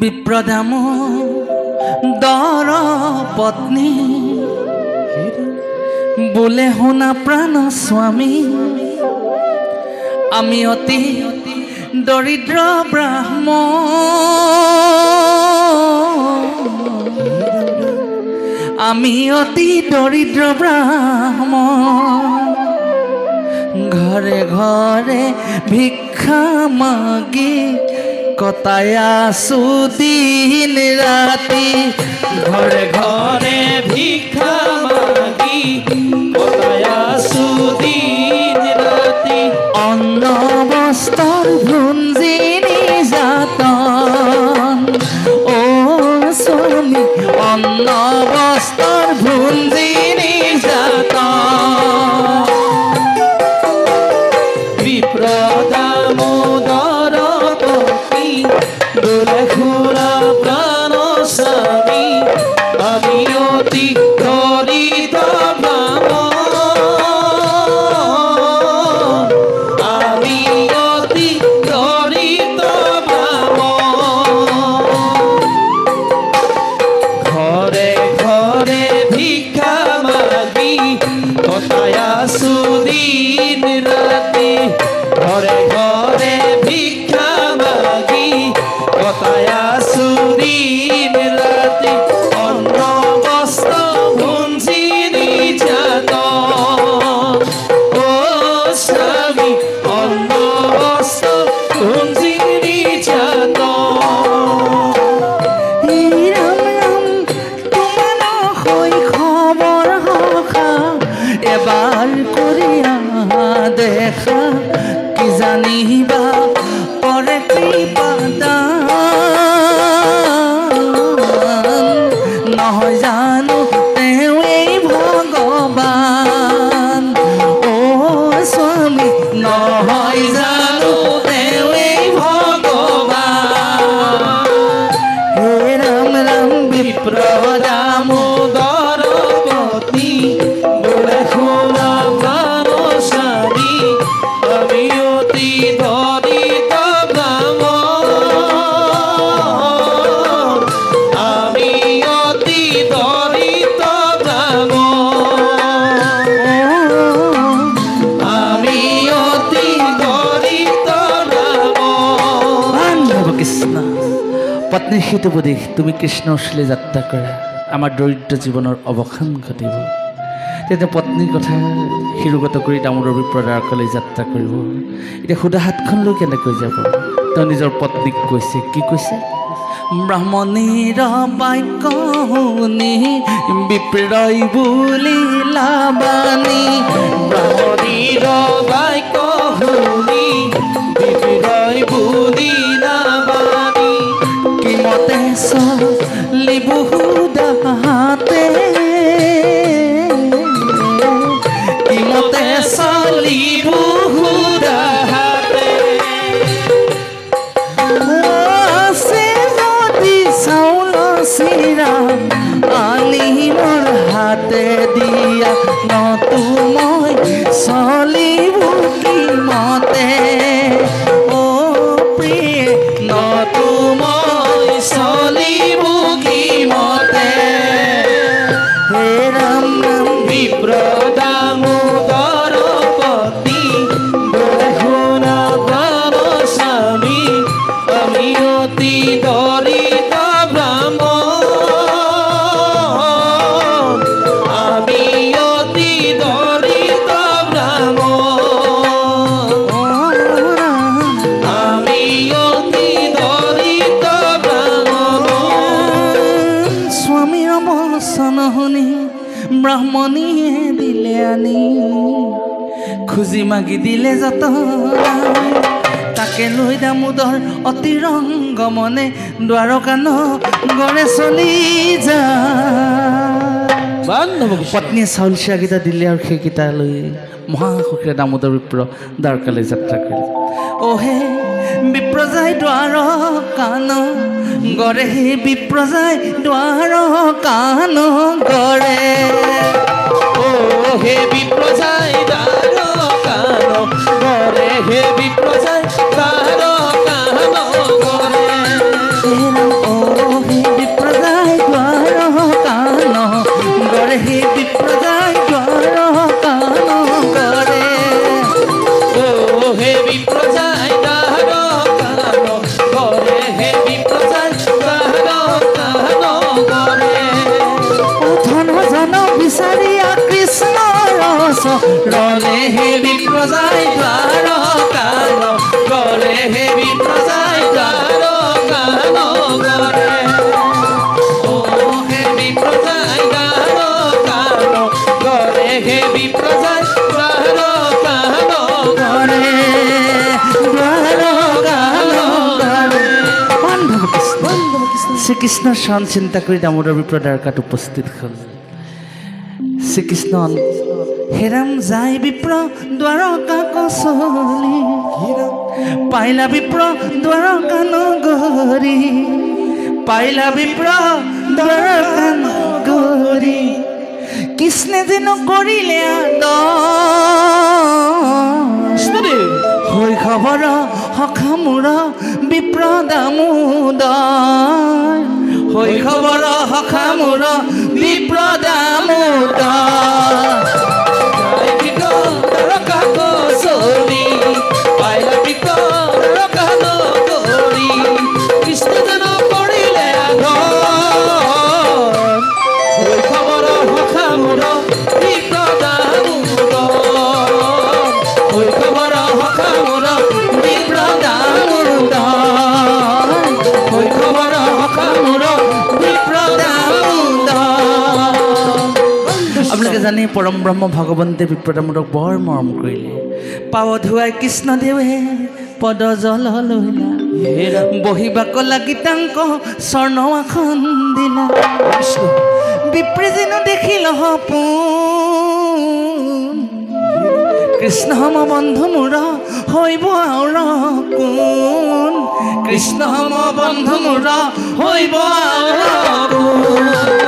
বিপ্ৰদাম দৰ পত্নী বোলে শুনা প্ৰাণ স্বামী আমি অতি দৰিদ্ৰ ব্ৰাহ্মণ আমি অতি দৰিদ্ৰ ব্ৰাহ্মণ ঘৰে ঘৰে ভিক্ষা মাগি কটাই আছো দিন ৰাতি ঘৰে ঘৰে ভিক্ষা মাগি কটাই আছো দিন ৰাতি অন্ন বস্ত্ৰৰ ভুঞ্জি নিৰ্যাতন অ স্বামী অন্ন বস্ত্ৰৰ ভুঞ্জি নিৰ্যাতন বিপ্ৰদামোদৰ পতি বোলে শুনা প্ৰাণ স্বামী আমি অতি দৰিদ্ৰ ব্ৰাহ্মণ আমি অতি দৰিদ্ৰ ব্ৰাহ্মণ ঘৰে ঘৰে ভিক্ষা মাগি কটাই আছো দিন ৰাতি ঘৰে ঘৰে ভিক্ষা মাগি কটাই আছো দিন ৰাতি অন্ন বস্ত্ৰ ভুঞ্জি নিৰ্যাতন অ স্বামী অন্ন বস্ত্ৰ ভুঞ্জি নিৰ্যাতন ৰাম ৰাম তোমাৰ শৈশৱৰ সখা এবাৰ কৰি দেখা কি জানিবা পৰে কৃপাদান নহয় জানো তেওঁ এই ভগৱান অ স্বামী নহয় জানো তেওঁ এই ভগৱান হে ৰাম ৰাম বিপ্ৰদামোদৰ পতি বোলে শুনা প্ৰাণ স্বামী আমি অতি দৰিদ্ৰ ব্ৰাহ্মণ আমি অতি দৰিদ্ৰ ব্ৰাহ্মণ আমি অতি দৰিদ্ৰ ব্ৰাহ্মণ কৃষ্ণ পত্নীৰ সেইটো উপদেশ তুমি কৃষ্ণ ওচৰলৈ যাত্ৰা কৰা আমাৰ দৰিদ্ৰ জীৱনৰ অৱসান ঘটিব তেতিয়া পত্নীৰ কথা শিৰোগত কৰি দামোদৰ বিপ্ৰদাৰকলৈ যাত্ৰা কৰিব এতিয়া সুদা হাতখন লৈ কেনেকৈ যাব তেওঁ নিজৰ পত্নীক কৈছে কি কৈছে ব্ৰাহ্মণীৰ বাক্য শুনি বিপ্ৰই বুলিলা বাণী ব্ৰাহ্মণীৰ বাক্য শুনি বিপ্ৰই বুলিলা বাণী কিমতে চলিব সুদা হাতে কিমতে চলিব সুদা হাতে আছে যদি চাউল চিৰা আনি মোৰ হাতে দিয়া নতু মই চলিব কিমতে অ প্ৰিয়ে নতু মই চলিব কিমতে হে ৰাম ৰাম বিপ্ৰদামোদৰ পতি বোলে শুনা প্ৰাণ স্বামী আমি অতি দৰিদ্ৰ ব্ৰাহ্মণ আমি অতি দৰিদ্ৰ ব্ৰাহ্মণ আমি অতি দৰিদ্ৰ ব্ৰাহ্মণ স্বামীৰ বচন শুনি ব্ৰাহ্মণীয়ে দিলে আনি খুজি মাগি দিলে যত তাকে লৈ দামোদৰ অতি ৰংগ মনে দ্বাৰকান গড়ে চলি যায় পত্নীয়ে চাউল চিৰাকেইটা দিলে আৰু সেইকেইটা লৈ মহাসুখেৰে দামোদৰ বিপ্ৰ দ্বাৰকালৈ যাত্ৰা কৰিলে অহে বিপ্ৰ যায় দ্বাৰ কান গড়ে হে বিপ্ৰ যায় দ্বাৰ কান গড়ে অ হে বিপ্ৰ যায় দ্বাৰ কান গড়ে হে বিপ্ৰ যায় দ্বাৰ কান গড়ে শ্ৰীকৃষ্ণৰ চৰণ চিন্তা কৰি দামোদৰ বিপ্ৰ দ্বাৰকাত উপস্থিত হ'ল শ্ৰীকৃষ্ণ হেৰাম যায় বিপ্ৰ দ্বাৰকা কচলি পাইলা বিপ্ৰ দ্বাৰকা নগৰী পাইলা বিপ্ৰ দ্বাৰকা নগৰী কৃষ্ণে যেন কৰিলে শৈশৱৰ সখা মোৰ বিপ্ৰ দামোদৰ শৈশৱৰ সখা মোৰ বিপ্ৰ দামোদৰ আপোনালোকে জানে পৰম ব্ৰহ্ম ভগৱন্তে বিপ্ৰ দামোদৰক বৰ মৰম কৰিলে পাৱ ধুৱাই কৃষ্ণদেৱে পদ জল লৈলা বহিবা কলা গীতাংক স্বৰ্ণ আসন দিলা বিপ্ৰে যেনো দেখিল সপোন কৃষ্ণ সম বন্ধু মোৰ হৈব আউৰ কোন কৃষ্ণ সম বন্ধু মোৰ হৈব আউৰ কোন